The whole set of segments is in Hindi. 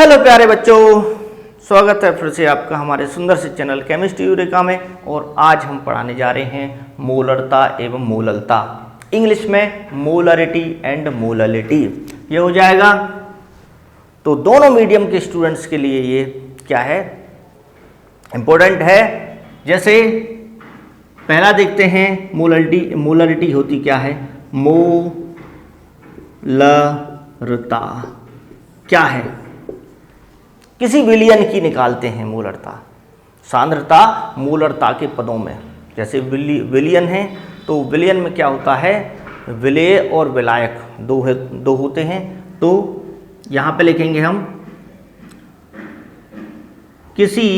हेलो प्यारे बच्चों, स्वागत है फिर से आपका हमारे सुंदर से चैनल केमिस्ट्री यूरेका में। और आज हम पढ़ाने जा रहे हैं मोलरता एवं मोललता, इंग्लिश में मोलरिटी एंड मोललिटी। ये हो जाएगा। तो दोनों मीडियम के स्टूडेंट्स के लिए ये क्या है, इम्पोर्टेंट है। जैसे पहला देखते हैं मोलरिटी। मोलरिटी होती क्या है? मोलरता क्या है? किसी विलयन की निकालते हैं मोलरता, सांद्रता मोलरता के पदों में। जैसे विलयन है तो विलयन में क्या होता है, विलेय और विलायक दो होते हैं। तो यहाँ पे लिखेंगे हम किसी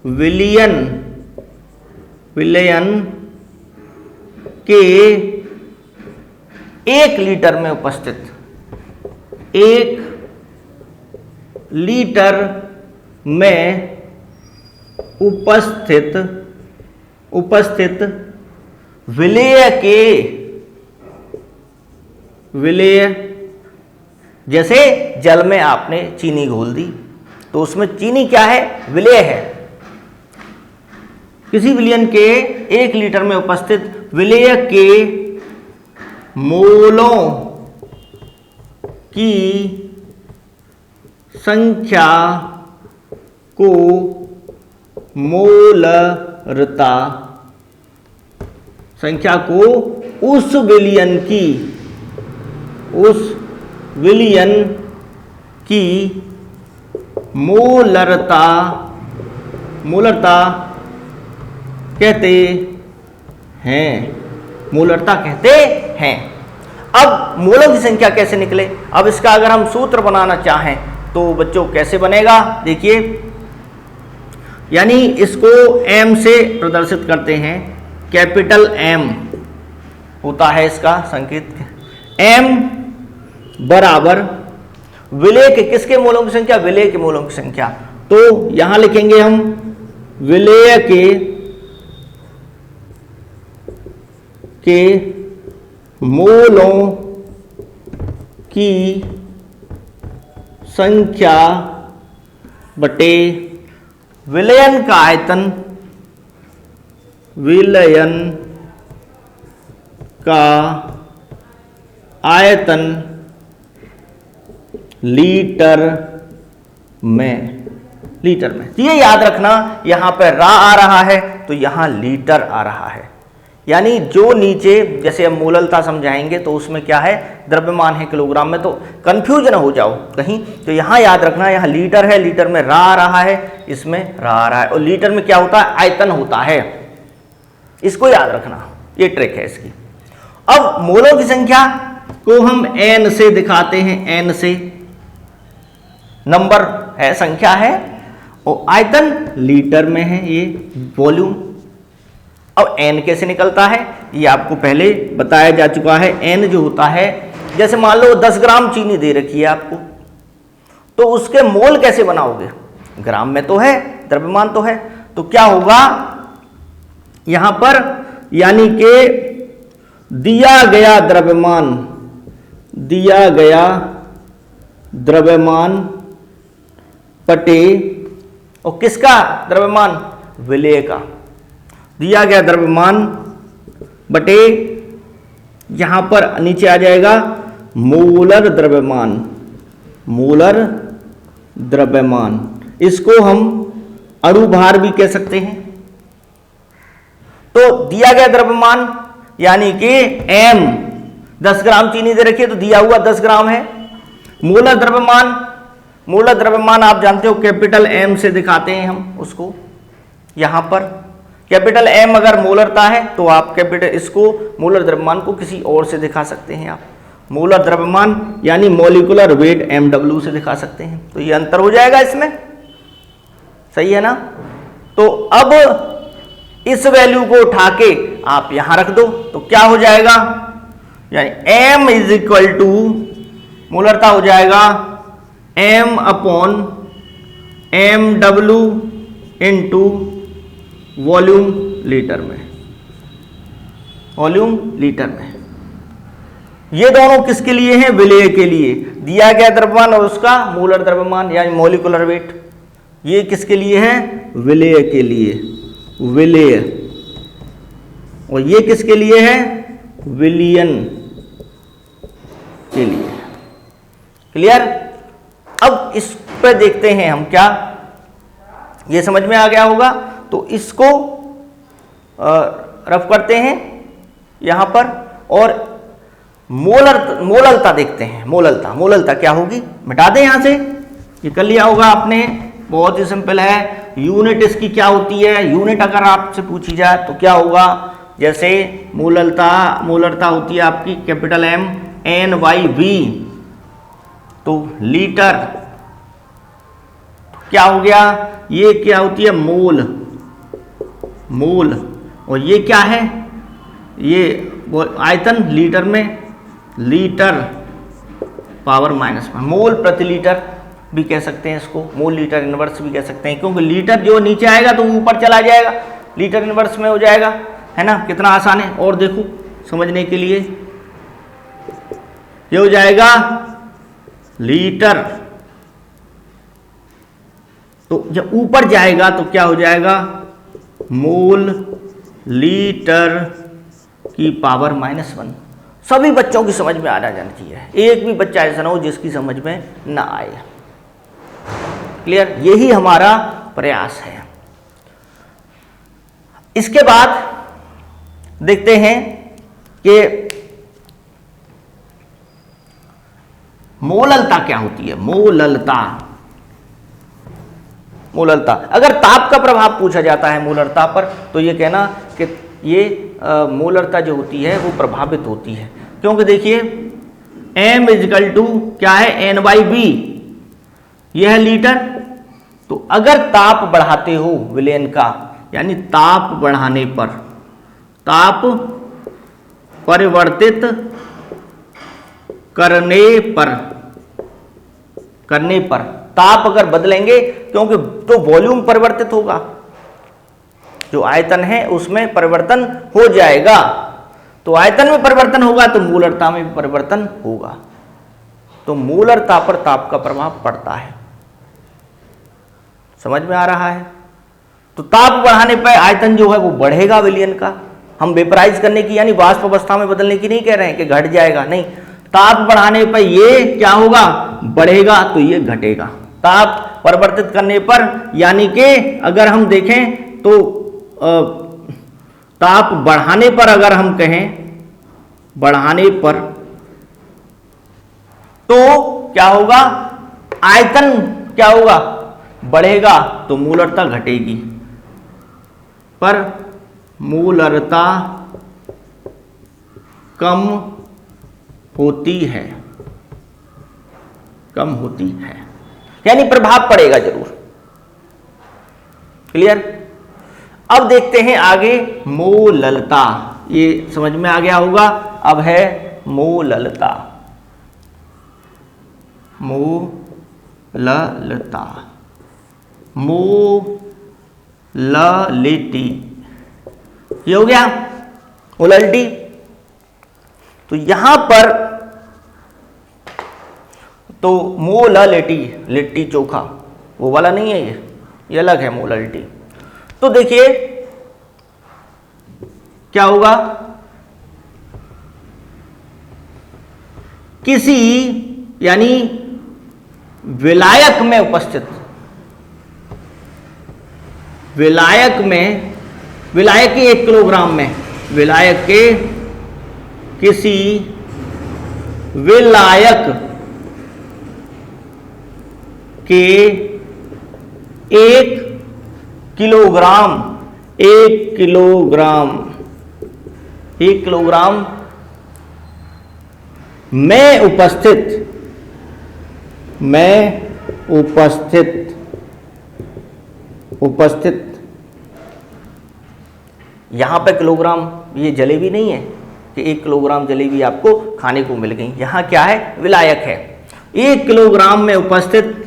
विलयन के 1 लीटर में उपस्थित 1 लीटर में उपस्थित विलेय, जैसे जल में आपने चीनी घोल दी तो उसमें चीनी क्या है? विलेय है। किसी विलयन के 1 लीटर में उपस्थित विलेय के मोलों की संख्या को मोलरता, संख्या को उस विलयन की मोलरता कहते हैं। मोलरता कहते हैं। अब मोलों की संख्या कैसे निकले? अब इसका अगर हम सूत्र बनाना चाहें तो बच्चों कैसे बनेगा? देखिए, यानी इसको m से प्रदर्शित करते हैं। कैपिटल M होता है इसका संकेत। m बराबर विलेय के किसके मोलों की संख्या? विलेय के मोलों की संख्या। तो यहां लिखेंगे हम विलेय के मोलों की संख्या बटे विलयन का आयतन, विलयन का आयतन लीटर में। ये याद रखना, यहां पर रा आ रहा है तो यहां लीटर आ रहा है। यानी जो नीचे, जैसे हम मोललता समझाएंगे तो उसमें क्या है, द्रव्यमान है किलोग्राम में, तो कंफ्यूज ना हो जाओ कहीं। तो यहाँ याद रखना, यहाँ लीटर है, लीटर में रा आ रहा है, इसमें रा आ रहा है। और लीटर में क्या होता है? आयतन होता है। इसको याद रखना, ये ट्रिक है इसकी। अब मोलों की संख्या को हम n से दिखाते हैं। n से नंबर है, संख्या है, और आयतन लीटर में है, ये वॉल्यूम। अब n कैसे निकलता है ये आपको पहले बताया जा चुका है। n जो होता है, जैसे मान लो 10 ग्राम चीनी दे रखी है आपको, तो उसके मोल कैसे बनाओगे? ग्राम में तो है, द्रव्यमान तो है, तो क्या होगा यहां पर, यानी कि दिया गया द्रव्यमान बटे, और किसका द्रव्यमान? विलेय का। दिया गया द्रव्यमान बटे, यहां पर नीचे आ जाएगा मोलर द्रव्यमान। इसको हम अणुभार भी कह सकते हैं। तो दिया गया द्रव्यमान यानी कि m, 10 ग्राम चीनी दे रखी है तो दिया हुआ 10 ग्राम है। मोलर द्रव्यमान आप जानते हो, कैपिटल M से दिखाते हैं हम उसको। यहां पर कैपिटल M अगर मोलरता है तो आप कैपिटल इसको मोलर द्रव्यमान को किसी और से दिखा सकते हैं। आप मोलर द्रव्यमान यानी मॉलिक्यूलर वेट MW से दिखा सकते हैं। तो ये अंतर हो जाएगा इसमें, सही है ना? तो अब इस वैल्यू को उठा के आप यहां रख दो तो क्या हो जाएगा, यानी M इज इक्वल टू, मोलरता हो जाएगा M upon MW into volume litre में, ये दोनों किसके लिए हैं? विलेय के लिए। दिया गया द्रव्यमान और उसका मोलर द्रव्यमान यानी मॉलिक्यूलर वेट, ये किसके लिए है? विलेय के लिए, विलेय। और ये किसके लिए है? विलियन के लिए। क्लियर? अब इस पर देखते हैं हम क्या, ये समझ में आ गया होगा। तो इसको रफ करते हैं यहां पर और मोललता देखते हैं। मोललता क्या होगी? मिटा दें यहां से, ये कर लिया होगा आपने, बहुत ही सिंपल है। यूनिट इसकी क्या होती है? यूनिट अगर आपसे पूछी जाए तो क्या होगा? जैसे मोलरता होती है आपकी कैपिटल M N/V, तो लीटर क्या हो गया? ये क्या होती है? मोल। और ये क्या है? ये आयतन लीटर में, लीटर पावर -1, मोल प्रति लीटर भी कह सकते हैं इसको, मोल लीटर इनवर्स भी कह सकते हैं, क्योंकि लीटर जो नीचे आएगा तो ऊपर चला जाएगा, लीटर इनवर्स में हो जाएगा, है ना? कितना आसान है। और देखो समझने के लिए, ये हो जाएगा लीटर, तो जब ऊपर जाएगा तो क्या हो जाएगा? मोल लीटर की पावर -1। सभी बच्चों की समझ में आना जाना चाहिए, एक भी बच्चा ऐसा ना हो जिसकी समझ में ना आए। क्लियर? यही हमारा प्रयास है। इसके बाद देखते हैं कि मोललता क्या होती है। मोललता, अगर ताप का प्रभाव पूछा जाता है मोलरता पर, तो ये कहना कि ये मोलरता जो होती है वो प्रभावित होती है, क्योंकि देखिए M = क्या है? N/V, यह है लीटर। तो अगर ताप बढ़ाते हो विलयन का, यानी ताप बढ़ाने पर, ताप परिवर्तित करने पर ताप अगर बदलेंगे, क्योंकि तो वॉल्यूम परिवर्तित होगा, जो आयतन है उसमें परिवर्तन हो जाएगा। तो आयतन में परिवर्तन होगा तो मोलरता में भी परिवर्तन होगा, तो मोलरता पर ताप का प्रभाव पड़ता है। समझ में आ रहा है? तो ताप बढ़ाने पर आयतन जो है वो बढ़ेगा विलयन का। हम वेपराइज करने की यानी वाष्प अवस्था में बदलने की नहीं कह रहे हैं कि घट जाएगा, नहीं। ताप बढ़ाने पर ये क्या होगा? बढ़ेगा, तो ये घटेगा। ताप परिवर्तित करने पर, यानी कि अगर हम देखें तो ताप बढ़ाने पर, अगर हम कहें बढ़ाने पर, तो क्या होगा? आयतन क्या होगा? बढ़ेगा, तो मोलरता घटेगी। पर मोलरता कम होती है, यानी प्रभाव पड़ेगा जरूर। क्लियर? अब देखते हैं आगे मोललता। ये समझ में आ गया होगा। अब है मोललता। मोललिटी, ये हो गया मोललिटी। तो यहां पर तो मोललिटी, लिट्टी चोखा वो वाला नहीं है, ये अलग है मोललिटी। तो देखिए क्या होगा? किसी यानी विलायक में उपस्थित, विलायक के 1 किलोग्राम में, विलायक के किसी विलायक के 1 किलोग्राम में उपस्थित, यहां पे किलोग्राम, ये जलेबी नहीं है कि 1 किलोग्राम जलेबी आपको खाने को मिल गई। यहां क्या है? विलायक है। 1 किलोग्राम में उपस्थित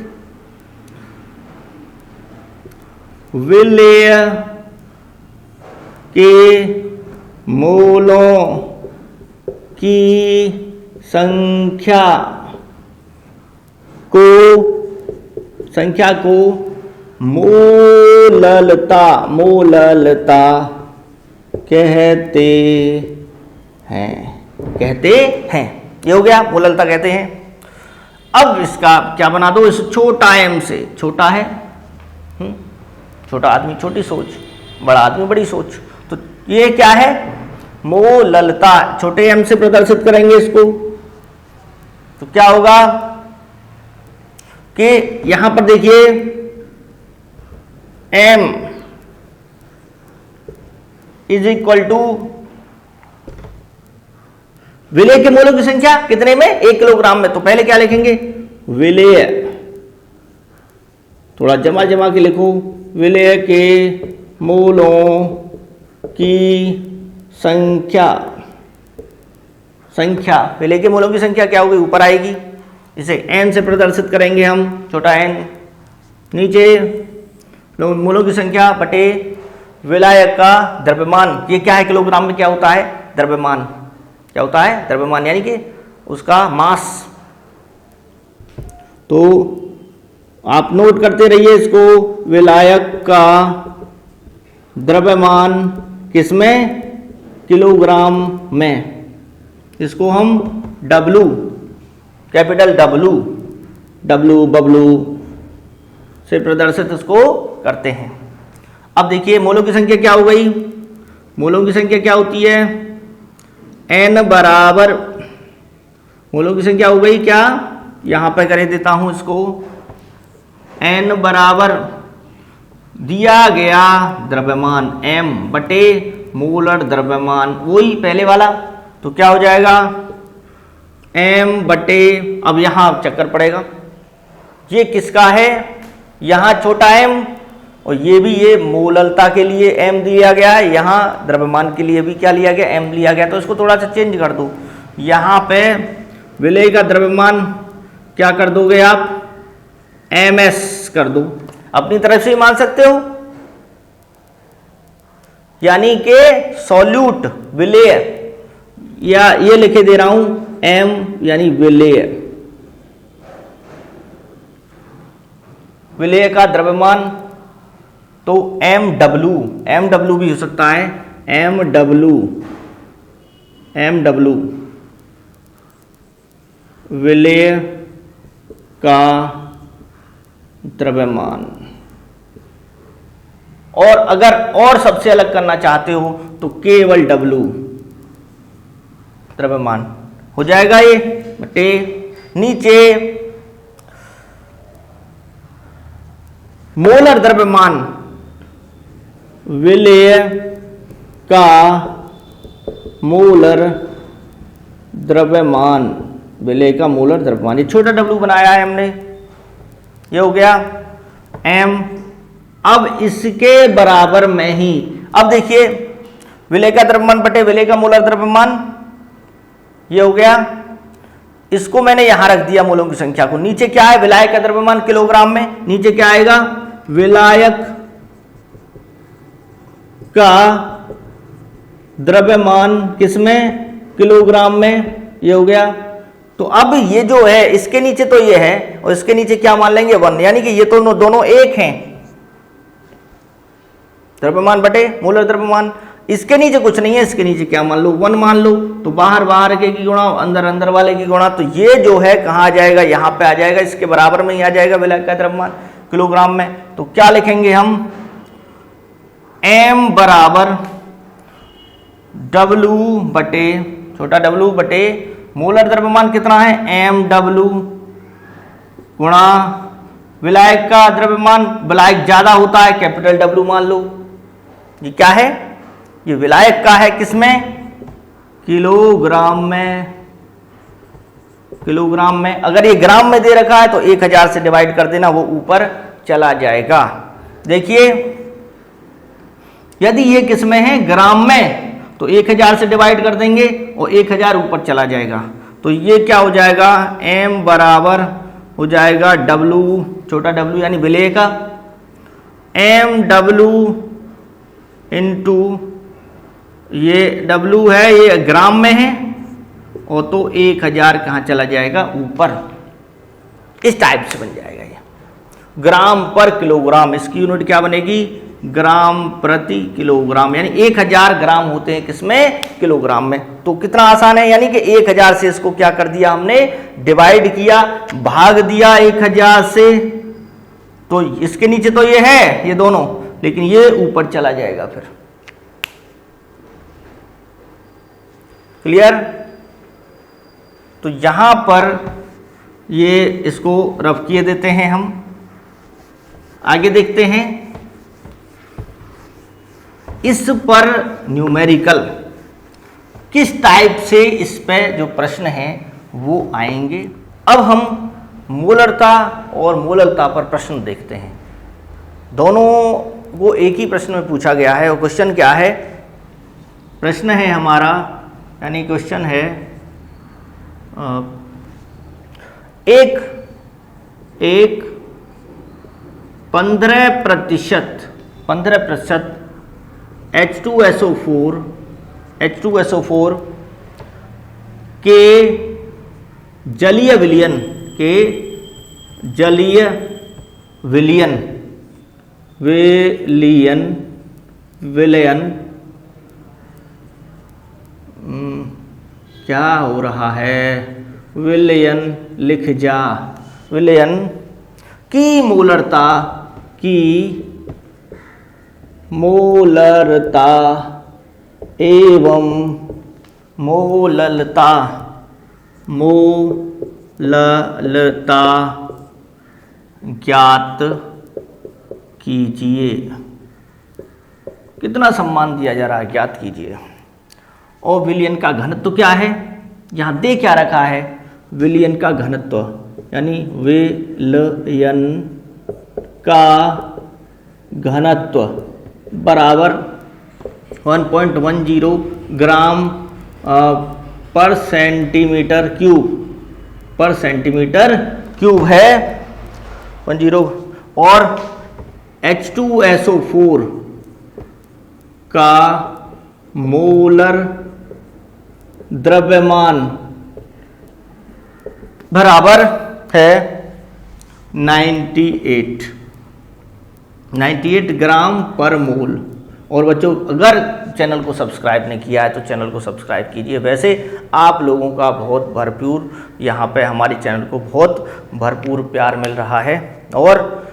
विलेय के मोलों की संख्या को मोललता कहते हैं। ये हो गया, मोललता कहते हैं। अब इसका क्या बना दो, इस छोटा m से, छोटा है छोटा आदमी छोटी सोच, बड़ा आदमी बड़ी सोच, तो ये क्या है, मोललता, छोटे m से प्रदर्शित करेंगे इसको। तो क्या होगा कि यहां पर देखिए m इज इक्वल टू विलेय के मोलों की संख्या कितने में, 1 किलोग्राम में। तो पहले क्या लिखेंगे, विलेय, थोड़ा जमा के लिखो, विलेय के मोलों की संख्या विलेय के मोलों की संख्या क्या होगी, ऊपर आएगी, इसे n से प्रदर्शित करेंगे हम, छोटा n, नीचे मोलों की संख्या बटे विलायक का द्रव्यमान। ये क्या है, किलोग्राम में क्या होता है, द्रव्यमान, क्या होता है, द्रव्यमान, यानी कि उसका मास। तो आप नोट करते रहिए इसको, विलायक का द्रव्यमान किसमें, किलोग्राम में। इसको हम W, कैपिटल W बबलू से प्रदर्शित इसको करते हैं। अब देखिए मोलों की संख्या क्या हो गई, मोलों की संख्या क्या होती है, n बराबर, मोलों की संख्या हो गई क्या, यहां पर कर देता हूं इसको, n बराबर दिया गया द्रव्यमान m बटे मोलर द्रव्यमान, वही पहले वाला। तो क्या हो जाएगा, m बटे, अब यहां चक्कर पड़ेगा, ये किसका है, यहां छोटा m, और ये भी, ये मोललता के लिए m दिया गया है, यहाँ द्रव्यमान के लिए भी क्या लिया गया, m लिया गया। तो इसको थोड़ा सा चेंज कर दो, यहाँ पे विलेय का द्रव्यमान क्या कर दोगे आप, ms कर दो, अपनी तरफ से ही मान सकते हो, यानी कि सॉल्यूट विलेय, या ये लिखे दे रहा हूं m यानी विलेय का द्रव्यमान, तो mw भी हो सकता है, mw विलेय का द्रव्यमान। और अगर और सबसे अलग करना चाहते हो तो केवल W द्रव्यमान हो जाएगा, ये बटे नीचे मोलर द्रव्यमान, विलेय का मोलर द्रव्यमान, विलेय का मोलर द्रव्यमान, ये छोटा W बनाया है हमने, ये हो गया m। अब इसके बराबर में ही, अब देखिए विलेय का द्रव्यमान बटे विलेय का मोलर द्रव्यमान, ये हो गया, इसको मैंने यहां रख दिया मोलों की संख्या को। नीचे क्या है, विलायक का द्रव्यमान किलोग्राम में, नीचे क्या आएगा, विलायक का द्रव्यमान किसमें, किलोग्राम में, ये हो गया। तो अब ये जो है इसके नीचे तो ये है, और इसके नीचे क्या मान लेंगे, 1, यानी कि ये तो दोनों एक हैं, द्रव्यमान बटे मोलर द्रव्यमान। इसके नीचे कुछ नहीं है, इसके नीचे क्या मान लो, 1 मान लो, तो बाहर के की गुणा, अंदर वाले की गुणा, तो ये जो है कहाँ आ जाएगा, यहाँ पे आ जाएगा, इसके बराबर में ही आ जाएगा विलायक का द्रव्यमान किलोग्राम में। तो क्या लिखेंगे हम, m बराबर W बटे, छोटा W बटे मोलर द्रव्यमान कितना है, mw गुणा विलायक का द्रव्यमान, विलायक ज्यादा होता है, कैपिटल W मान लो। ये क्या है, ये विलायक का है, किसमें, किलोग्राम में, किलोग्राम में। अगर ये ग्राम में दे रखा है तो 1000 से डिवाइड कर देना, वो ऊपर चला जाएगा। देखिए यदि ये किसमें है, ग्राम में, तो 1000 से डिवाइड कर देंगे और 1000 ऊपर चला जाएगा। तो ये क्या हो जाएगा, m बराबर हो जाएगा W, छोटा W यानी विलेय का, mw इंटू, ये W है, ये ग्राम में है, और तो 1000 कहाँ चला जाएगा, ऊपर। इस टाइप से बन जाएगा ये। ग्राम पर किलोग्राम, इसकी यूनिट क्या बनेगी, ग्राम प्रति किलोग्राम, यानी 1000 ग्राम होते हैं किसमें, किलोग्राम में। तो कितना आसान है, यानी कि 1000 से इसको क्या कर दिया हमने, डिवाइड किया, भाग दिया 1000 से। तो इसके नीचे तो ये है, ये दोनों, लेकिन ये ऊपर चला जाएगा फिर। क्लियर। तो यहां पर ये इसको रफ किए देते हैं हम। आगे देखते हैं, इस पर न्यूमेरिकल किस टाइप से इस पे जो प्रश्न हैं वो आएंगे। अब हम मोलरता और मोललता पर प्रश्न देखते हैं। दोनों को एक ही प्रश्न में पूछा गया है। और क्वेश्चन क्या है, प्रश्न है हमारा, यानी क्वेश्चन है एक 15% H2SO4 के जलीय विलयन क्या हो रहा है, विलयन लिख जा, विलयन की मोलरता एवं मोललता ज्ञात कीजिए। कितना सम्मान दिया जा रहा है, ज्ञात कीजिए। और विलयन का घनत्व क्या है, यहाँ दे क्या रखा है, विलयन का घनत्व, यानी विलयन का घनत्व बराबर 1.10 ग्राम पर सेंटीमीटर क्यूब है 10। और H2SO4 का मोलर द्रव्यमान बराबर है 98 ग्राम पर मोल। और बच्चों, अगर चैनल को सब्सक्राइब नहीं किया है तो चैनल को सब्सक्राइब कीजिए। वैसे आप लोगों का बहुत भरपूर, यहाँ पे हमारे चैनल को बहुत भरपूर प्यार मिल रहा है। और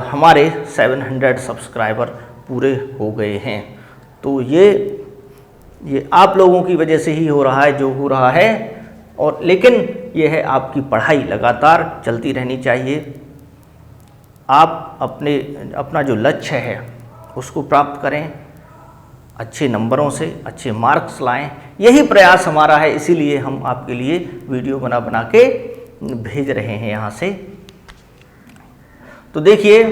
हमारे 700 सब्सक्राइबर पूरे हो गए हैं। तो ये आप लोगों की वजह से ही हो रहा है जो हो रहा है। और लेकिन ये है, आपकी पढ़ाई लगातार चलती रहनी चाहिए। आप अपना जो लक्ष्य है उसको प्राप्त करें, अच्छे नंबरों से अच्छे मार्क्स लाएं। यही प्रयास हमारा है, इसीलिए हम आपके लिए वीडियो बना के भेज रहे हैं यहाँ से। तो देखिए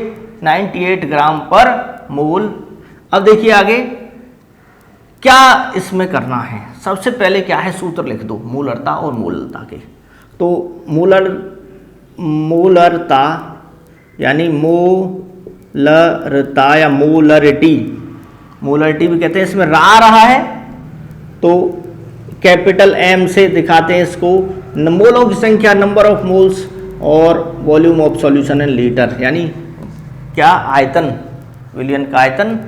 98 ग्राम पर मोल। अब देखिए आगे क्या इसमें करना है। सबसे पहले क्या है, सूत्र लिख दो मोलरता और मोललता के। तो मोलरता यानी मोलरता या मोलरिटी भी कहते हैं। इसमें आ रहा है तो कैपिटल M से दिखाते हैं इसको। मोलों की संख्या, नंबर ऑफ मोल्स, और volume of solution in litre, यानी क्या, आयतन, विलयन का आयतन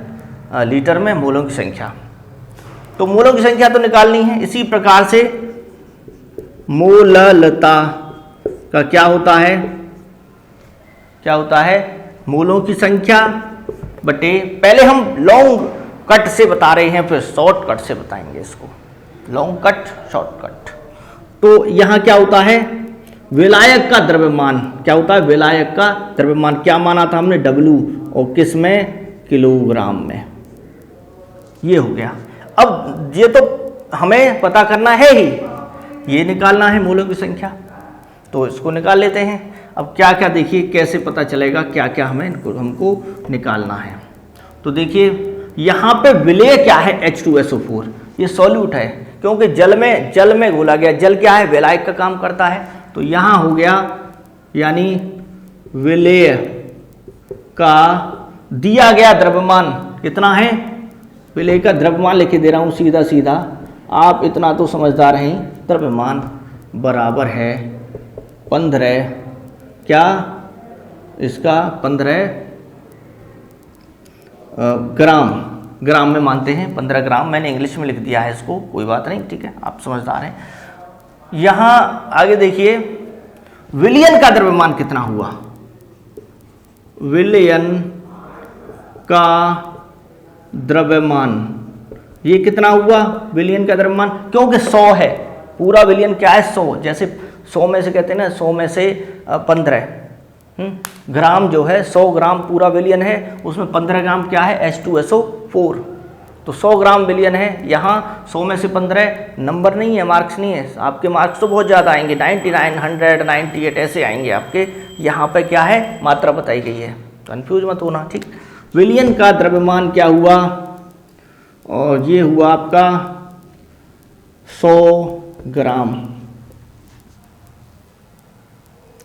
लीटर में, मोलों की संख्या। तो मोलों की संख्या तो निकालनी है। इसी प्रकार से मोललता का क्या होता है, मोलों की संख्या बटे, पहले हम लॉन्ग कट से बता रहे हैं, फिर शॉर्ट कट से बताएंगे इसको, लॉन्ग कट शॉर्ट कट। तो यहाँ क्या होता है, विलायक का द्रव्यमान, क्या होता है, विलायक का द्रव्यमान, क्या माना था हमने, W, और किस में, किलोग्राम में। ये हो गया। अब ये तो हमें पता करना है ही, ये निकालना है मोलों की संख्या, तो इसको निकाल लेते हैं। अब क्या क्या देखिए कैसे पता चलेगा क्या क्या हमको निकालना है। तो देखिए यहाँ पे विलेय क्या है, H2SO4, ये सॉल्यूट है क्योंकि जल में घोला गया। जल क्या है, विलायक का काम करता है। तो यहाँ हो गया, यानी विलेय का दिया गया द्रव्यमान कितना है, विलेय का द्रव्यमान लिख दे रहा हूँ सीधा सीधा, आप इतना तो समझदार हैं। द्रव्यमान बराबर है 15, क्या इसका 15 ग्राम, ग्राम में मानते हैं 15 ग्राम। मैंने इंग्लिश में लिख दिया है इसको, कोई बात नहीं, ठीक है, आप समझदार हैं। यहाँ आगे देखिए, विलियन का द्रव्यमान कितना हुआ, विलियन का द्रव्यमान, ये कितना हुआ विलियन का द्रव्यमान, क्योंकि 100 है, पूरा विलियन क्या है 100, जैसे 100 में से कहते हैं ना 100 में से 15 ग्राम जो है, 100 ग्राम पूरा विलियन है, उसमें 15 ग्राम क्या है H2SO4, तो 100 ग्राम विलियन है। यहाँ 100 में से 15 नंबर नहीं है, मार्क्स नहीं है, आपके मार्क्स तो बहुत ज़्यादा आएंगे, 99, 100, 98 ऐसे आएंगे आपके। यहाँ पे क्या है, मात्रा बताई गई है, कंफ्यूज मत होना, ठीक। विलियन का द्रव्यमान क्या हुआ, और ये हुआ आपका 100 ग्राम।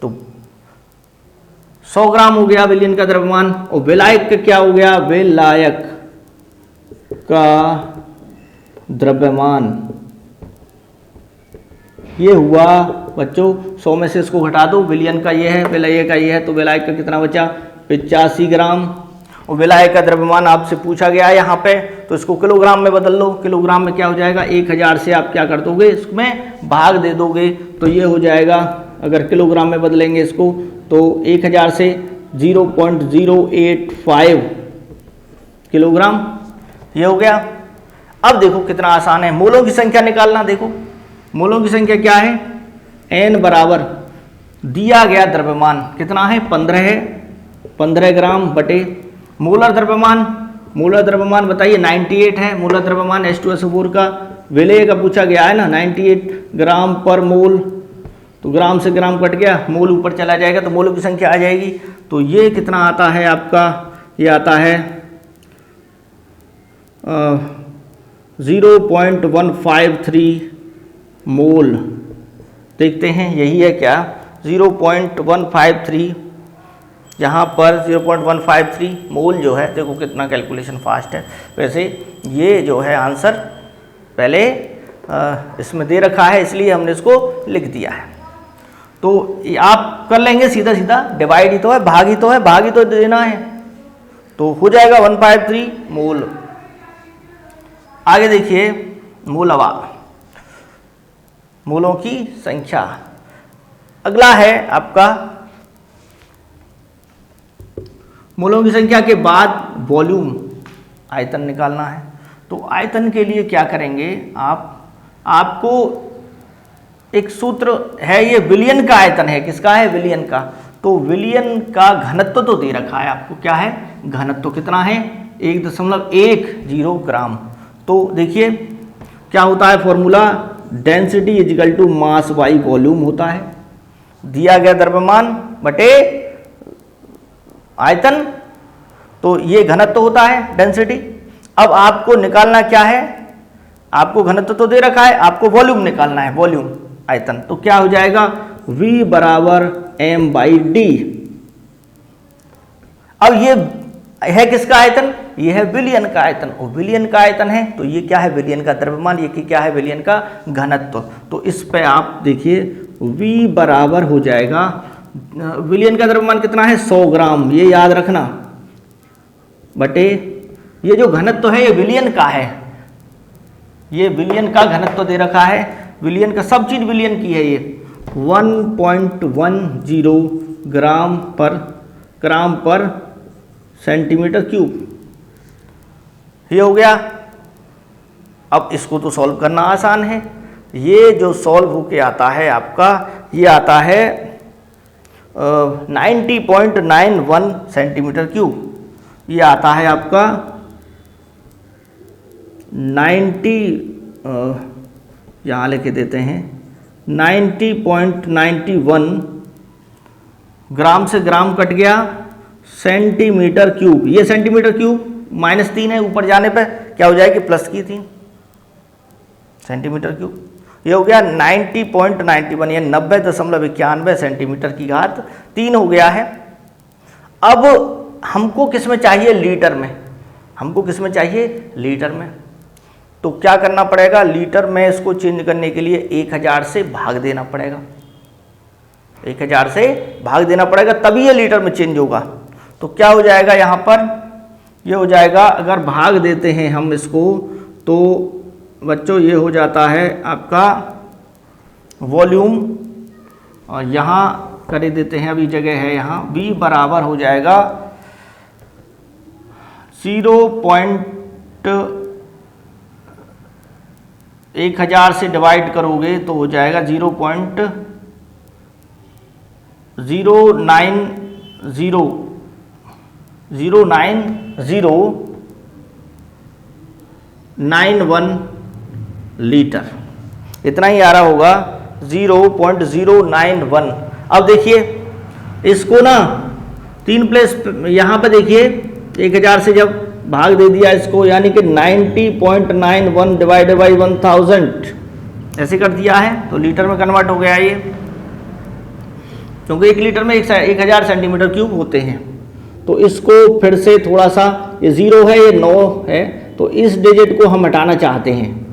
तो 100 ग्राम हो गया विलियन का द्रव्यमान। और विलायक का क्या हो गया, विलायक का द्रव्यमान, ये हुआ बच्चों 100 में से इसको घटा दो, विलियन का ये है, विलायक का ये है, तो विलायक का कितना बचा 85 ग्राम। और विलायक का द्रव्यमान आपसे पूछा गया है यहाँ पे, तो इसको किलोग्राम में बदल लो। किलोग्राम में क्या हो जाएगा, 1000 से आप क्या कर दोगे, इसमें भाग दे दोगे, तो ये हो जाएगा, अगर किलोग्राम में बदलेंगे इसको तो 1000 से 0.085 किलोग्राम, ये हो गया। अब देखो कितना आसान है, मोलों की संख्या निकालना। देखो मोलों की संख्या क्या है, n बराबर दिया गया द्रव्यमान कितना है 15 है, 15 ग्राम बटे मोलर द्रव्यमान, मोलर द्रव्यमान बताइए 98 है, मोलर द्रव्यमान H2SO4 का। विलेय का पूछा गया है ना, 98 ग्राम पर मोल, तो ग्राम से ग्राम कट गया, मोल ऊपर चला जाएगा तो मोलों की संख्या आ जाएगी। तो ये कितना आता है आपका, ये आता है 0.153 मोल। देखते हैं यही है क्या, 0.153, यहाँ पर 0.153 मोल जो है, देखो कितना कैलकुलेशन फास्ट है। वैसे ये जो है आंसर पहले इसमें दे रखा है, इसलिए हमने इसको लिख दिया है। तो आप कर लेंगे सीधा सीधा, डिवाइड ही तो है, भाग ही तो है, भाग ही तो देना है, तो हो जाएगा 153 मोल। आगे देखिए मोलवा, मोलों की संख्या। अगला है आपका मोलों की संख्या के बाद वॉल्यूम, आयतन निकालना है। तो आयतन के लिए क्या करेंगे आपको एक सूत्र है, ये विलियन का आयतन है, किसका है, विलियन का। तो विलियन का घनत्व तो दे रखा है आपको, क्या है घनत्व, कितना है 1.10 ग्राम। तो देखिए क्या होता है formula, density is equal to mass by volume होता है, दिया गया द्रव्यमान बटे आयतन, तो ये घनत्व होता है डेंसिटी। अब आपको निकालना क्या है, आपको घनत्व तो दे रखा है, आपको वॉल्यूम निकालना है, वॉल्यूम आयतन। तो क्या हो जाएगा, V बराबर m/d। अब ये है किसका आयतन, ये है विलियन का आयतन, और विलियन का आयतन है तो ये क्या है विलियन का द्रव्यमान, ये क्या है विलियन का घनत्व। तो इस पे आप देखिए V बराबर हो जाएगा, विलियन का द्रव्यमान कितना है 100 ग्राम, ये याद रखना, बटे ये जो घनत्व है ये विलियन का है, ये विलियन का घनत्व दे रखा है, विलियन का सब चीज विलियन की है, ये 1.10 ग्राम पर सेंटीमीटर क्यूब, ये हो गया। अब इसको तो सॉल्व करना आसान है, ये जो सॉल्व होके आता है आपका, ये आता है 90.91 सेंटीमीटर क्यूब, ये आता है आपका 90, यहाँ लेके देते हैं 90.91 ग्राम से ग्राम कट गया सेंटीमीटर क्यूब, ये सेंटीमीटर क्यूब -3 है, ऊपर जाने पे क्या हो जाएगी +3 सेंटीमीटर क्यूब, ये हो गया 90.91, ये 90.91 सेंटीमीटर की घात 3 हो गया है। अब हमको किस में चाहिए, लीटर में, हमको किस में चाहिए लीटर में। तो क्या करना पड़ेगा, लीटर में इसको चेंज करने के लिए 1000 से भाग देना पड़ेगा, 1000 से भाग देना पड़ेगा, तभी ये लीटर में चेंज होगा। तो क्या हो जाएगा यहाँ पर, ये हो जाएगा, अगर भाग देते हैं हम इसको तो बच्चों ये हो जाता है आपका वॉल्यूम, और यहाँ कर देते हैं, अभी जगह है यहाँ, V बराबर हो जाएगा 0.1000 से डिवाइड करोगे तो हो जाएगा 0.09091 लीटर, इतना ही आ रहा होगा 0.091। अब देखिए इसको ना 3 प्लेस यहाँ पे देखिए 1000 से जब भाग दे दिया इसको, यानी कि 90.91 डिवाइडेड बाई 1000 ऐसे कर दिया है, तो लीटर में कन्वर्ट हो गया ये, क्योंकि 1 लीटर में 1000 सेंटीमीटर क्यूब होते हैं। तो इसको फिर से थोड़ा सा, ये 0 है, ये 9 है, तो इस डिजिट को हम हटाना चाहते हैं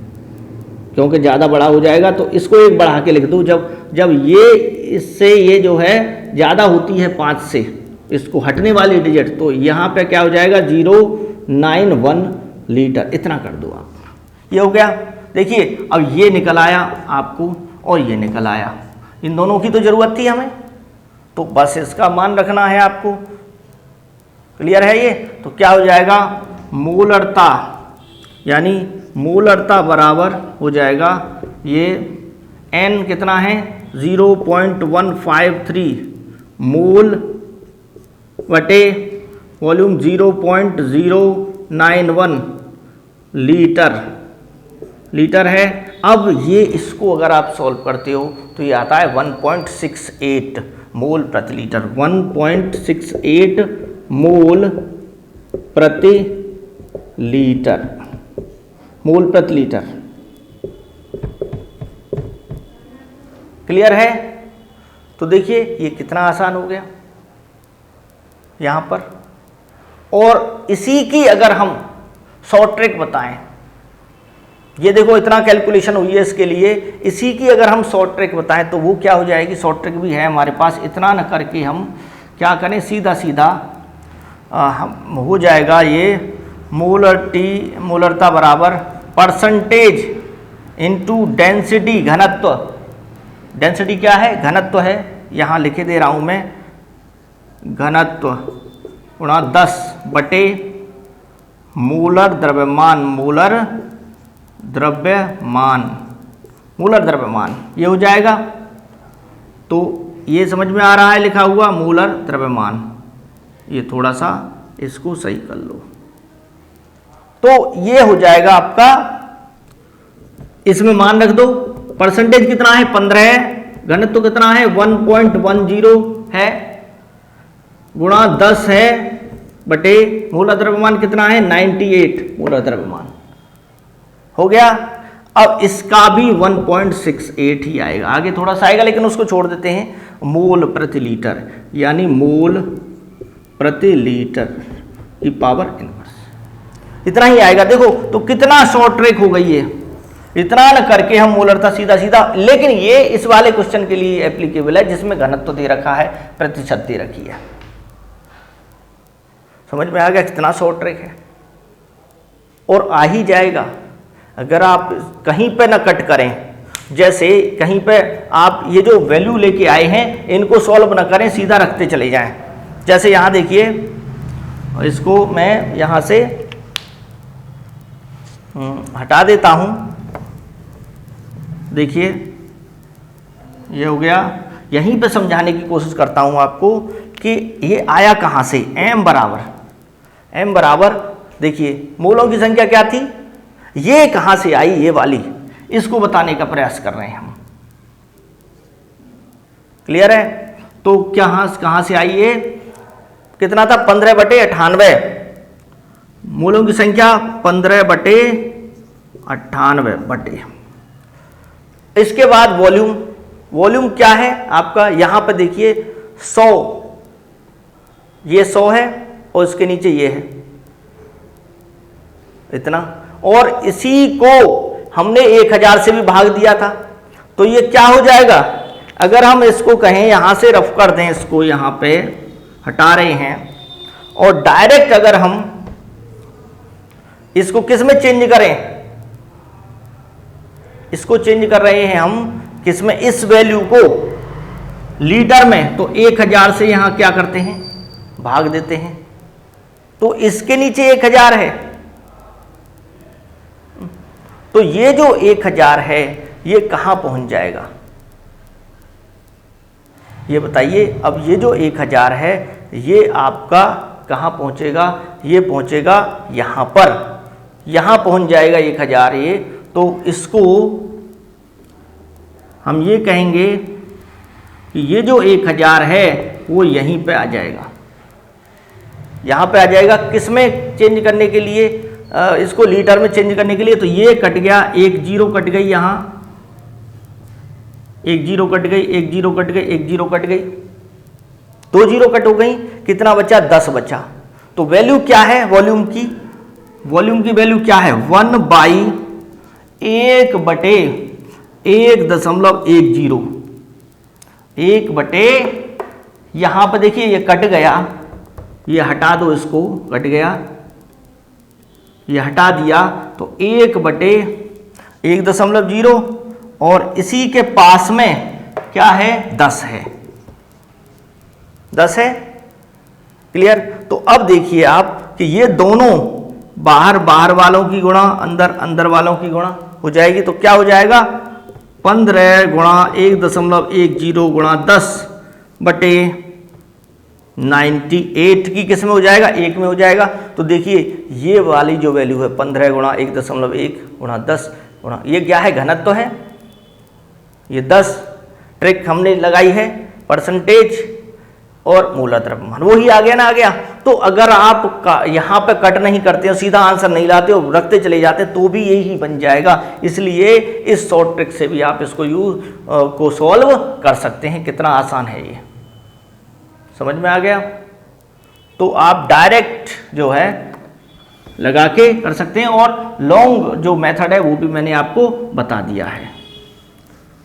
क्योंकि ज़्यादा बड़ा हो जाएगा, तो इसको एक बढ़ा के लिख दो। जब ये इससे ये जो है ज़्यादा होती है 5 से, इसको हटने वाली डिजिट, तो यहाँ पे क्या हो जाएगा 091 लीटर, इतना कर दो आप, ये हो गया। देखिए अब ये निकल आया आपको और ये निकल आया, इन दोनों की तो ज़रूरत थी हमें, तो बस इसका मान रखना है आपको। क्लियर है ये? तो क्या हो जाएगा, मोलरता, यानी मोलरता बराबर हो जाएगा ये N कितना है 0.153 मोल बटे वॉल्यूम 0.091 लीटर है। अब ये इसको अगर आप सॉल्व करते हो तो ये आता है 1.68 मोल प्रति लीटर, 1.68 मोल प्रति लीटर, मोल प्रति लीटर। क्लियर है? तो देखिए ये कितना आसान हो गया यहाँ पर। और इसी की अगर हम शॉर्ट ट्रिक बताएं, ये देखो इतना कैलकुलेशन हुई है इसके लिए, इसी की अगर हम शॉर्ट ट्रिक बताएं तो वो क्या हो जाएगी, शॉर्ट ट्रिक भी है हमारे पास। इतना न करके हम क्या करें, सीधा सीधा हम हो जाएगा ये मोलरता बराबर परसेंटेज इनटू डेंसिटी, घनत्व। डेंसिटी क्या है, घनत्व है, यहाँ लिखे दे रहा हूँ मैं, घनत्व गुणा 10 बटे मोलर द्रव्यमान, मोलर द्रव्यमान, ये हो जाएगा। तो ये समझ में आ रहा है लिखा हुआ मोलर द्रव्यमान, ये थोड़ा सा इसको सही कर लो, तो ये हो जाएगा आपका, इसमें मान रख दो। परसेंटेज कितना है 15 है, घनत्व कितना है 1.10 है, गुणा 10 है बटे मोलर द्रव्यमान कितना है 98 मोलर द्रव्यमान हो गया। अब इसका भी 1.68 ही आएगा, आगे थोड़ा सा आएगा लेकिन उसको छोड़ देते हैं। मोल प्रति लीटर, यानी मोल प्रति लीटर की पावर इनवर्स, इतना ही आएगा। देखो तो कितना शॉर्ट ट्रिक हो गई है, इतना न करके हम मोलरता सीधा सीधा, लेकिन ये इस वाले क्वेश्चन के लिए एप्लीकेबल है जिसमें घनत्व दे रखा है, प्रतिशत दे रखी है। समझ में आ गया कितना शॉर्ट ट्रिक है, और आ ही जाएगा अगर आप कहीं पे न कट करें। जैसे कहीं पे आप ये जो वैल्यू लेके आए हैं इनको सॉल्व न करें, सीधा रखते चले जाएं। जैसे यहाँ देखिए, इसको मैं यहाँ से हटा देता हूँ, देखिए ये हो गया। यहीं पे समझाने की कोशिश करता हूँ आपको कि ये आया कहाँ से। m बराबर देखिए मोलों की संख्या क्या थी, ये कहाँ से आई, ये वाली, इसको बताने का प्रयास कर रहे हैं हम। क्लियर है? तो कहाँ से आई, ये कितना था 15/98, मोलों की संख्या 15/98 बटे। इसके बाद वॉल्यूम क्या है आपका, यहां पर देखिए 100, ये 100 है और इसके नीचे ये है इतना, और इसी को हमने 1000 से भी भाग दिया था, तो ये क्या हो जाएगा? अगर हम इसको कहें यहां से रफ कर दें, इसको यहां पे हटा रहे हैं और डायरेक्ट अगर हम इसको किस में चेंज करें, इसको चेंज कर रहे हैं हम किस में, इस वैल्यू को लीटर में, तो 1000 से यहां क्या करते हैं, भाग देते हैं, तो इसके नीचे 1000 है। तो ये जो 1000 है ये कहां पहुंच जाएगा, ये बताइए। अब ये जो 1000 है ये आपका कहां पहुंचेगा, ये पहुंचेगा यहां पर, यहां पहुंच जाएगा 1000 ये। तो इसको हम ये कहेंगे कि ये जो 1000 है वो यहीं पे आ जाएगा, यहां पे आ जाएगा। किस में चेंज करने के लिए, इसको लीटर में चेंज करने के लिए। तो ये कट गया, एक जीरो कट गई, यहां एक जीरो कट गई, एक जीरो कट गई, एक जीरो कट गई, 2 जीरो कट हो गई, कितना बचा, 10 बचा। तो वैल्यू क्या है वॉल्यूम की, वॉल्यूम की वैल्यू क्या है, 1/1/1.10, 1/, यहां पर देखिए ये कट गया, ये हटा दो, इसको कट गया, ये हटा दिया, तो 1/1.0 और इसी के पास में क्या है, 10 है, 10 है। क्लियर? तो अब देखिए आप कि ये दोनों बाहर बाहर वालों की गुणा अंदर अंदर वालों की गुणा हो जाएगी, तो क्या हो जाएगा, 15 गुणा 1.10 गुणा 10/98 की किस में हो जाएगा, 1 में हो जाएगा। तो देखिए ये वाली जो वैल्यू है 15 गुणा 1.1 गुणा 10 गुणा, ये क्या है, घनत्व तो है, ये 10 ट्रिक हमने लगाई है, परसेंटेज और मूलतः द्रव्यमान, वो ही आ गया ना, आ गया। तो अगर आप यहाँ पे कट नहीं करते हो, सीधा आंसर नहीं लाते हो, रखते चले जाते तो भी यही बन जाएगा। इसलिए इस शॉर्ट ट्रिक से भी आप इसको को सॉल्व कर सकते हैं। कितना आसान है ये, समझ में आ गया? तो आप डायरेक्ट जो है लगा के कर सकते हैं, और लॉन्ग जो मेथड है वो भी मैंने आपको बता दिया है।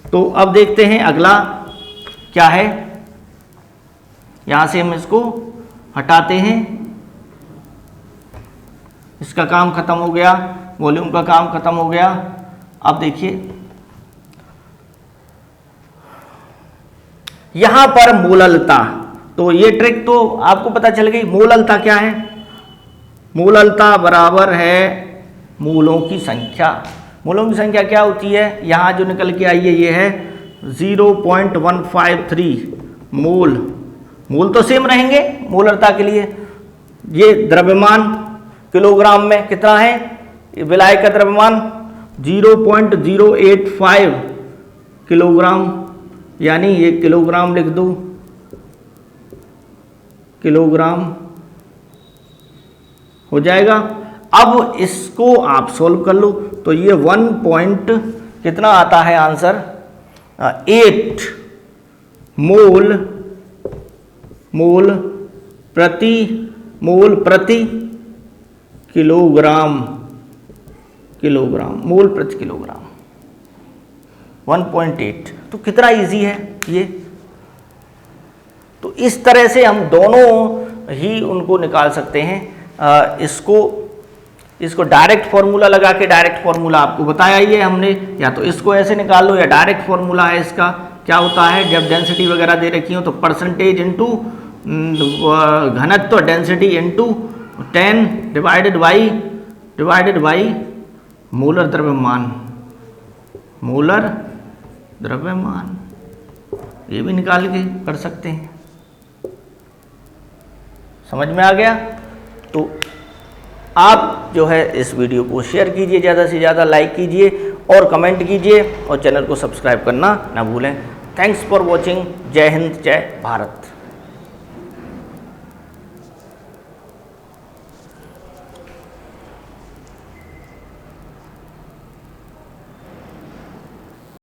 तो अब देखते हैं अगला क्या है। यहां से हम इसको हटाते हैं, इसका काम खत्म हो गया, वॉल्यूम का काम खत्म हो गया। अब देखिए यहां पर मूललता, तो ये ट्रिक तो आपको पता चल गई। मूललता क्या है, मूललता बराबर है मूलों की संख्या। मूलों की संख्या क्या होती है, यहां जो निकल के आई है ये है 0.153 मूल। मूल तो सेम रहेंगे मूललता के लिए। ये द्रव्यमान किलोग्राम में कितना है, विलायक का द्रव्यमान 0.085 किलोग्राम, यानी ये किलोग्राम लिख दो, किलोग्राम हो जाएगा। अब इसको आप सोल्व कर लो, तो ये 1 पॉइंट कितना आता है आंसर, 8 मोल प्रति किलोग्राम, मोल प्रति किलोग्राम 1.8। तो कितना इजी है ये। तो इस तरह से हम दोनों ही उनको निकाल सकते हैं। इसको डायरेक्ट फॉर्मूला लगा के, डायरेक्ट फॉर्मूला आपको बताया ही है हमने, या तो इसको ऐसे निकाल लो या डायरेक्ट फॉर्मूला है इसका। क्या होता है, जब डेंसिटी वगैरह दे रखी हो तो परसेंटेज इंटू घनत्व, density into 10 divided by molar द्रव्यमान, ये भी निकाल के कर सकते हैं। समझ में आ गया? तो आप जो है इस वीडियो को शेयर कीजिए, ज़्यादा से ज़्यादा लाइक कीजिए और कमेंट कीजिए, और चैनल को सब्सक्राइब करना ना भूलें। Thanks for watching. जय हिंद, जय भारत।